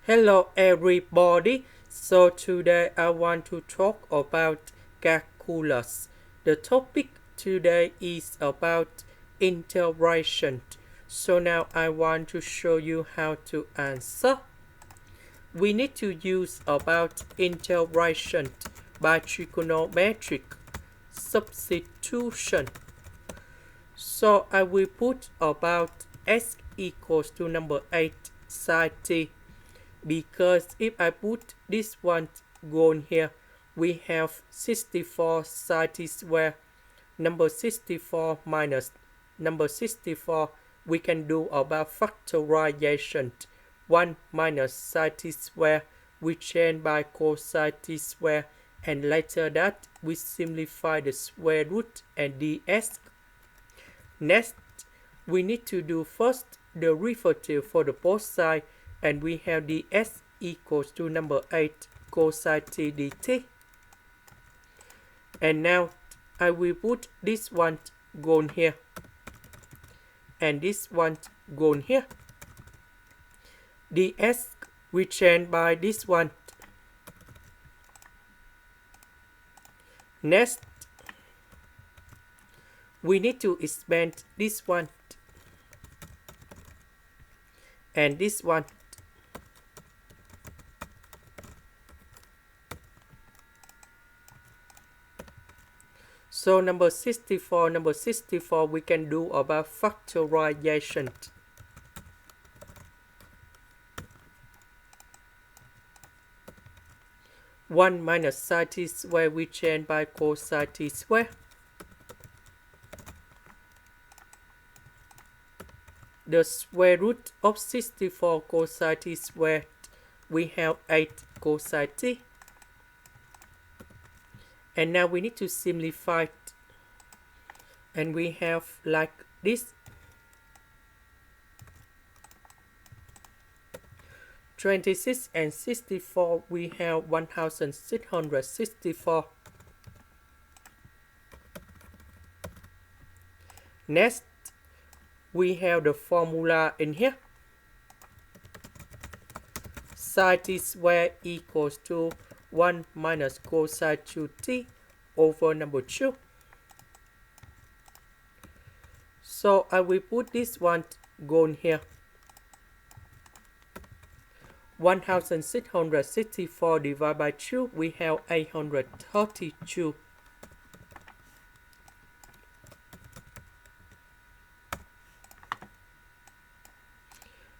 Hello everybody. So today I want to talk about calculus. The topic today is about integration. So now I want to show you how to answer. We need to use about integration by trigonometric substitution. So I will put about s equals to number 8 sine t, because if I put this one gone here, we have 64 sine t square. Number 64 minus number 64, we can do about factorization. 1 minus sine t square, we change by cosine t square, and later that we simplify the square root and ds. Next, we need to do first the derivative for the both sides, and we have ds equals to number 8 cosine t dt. And now I will put this one gone here and this one gone here. ds we change by this one. Next, we need to expand this one and this one. So number 64, we can do about factorization. One minus sine t square, we change by cosine t square. The square root of 64 cosine t squared, we have 8 cosine t. And now we need to simplify it. And we have like this. 26 and 64, we have 1664. Next, we have the formula in here. Sine t squared equals to 1 minus cosine 2t over number 2. So I will put this one gone here. 1664 divided by 2, we have 832.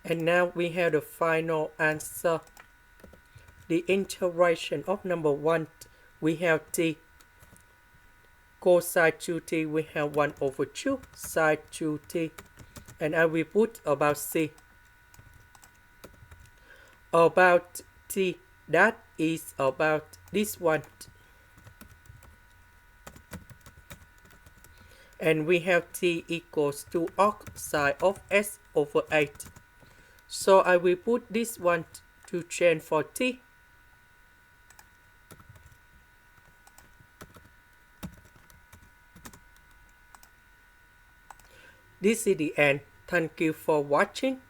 And now we have the final answer. The integration of number 1, we have t. Cosine 2t, we have 1 over 2 sine 2t. And I will put about c. About t, that is about this one. And we have t equals to arc sine of s over 8. So I will put this one to change for t. This is the end. Thank you for watching.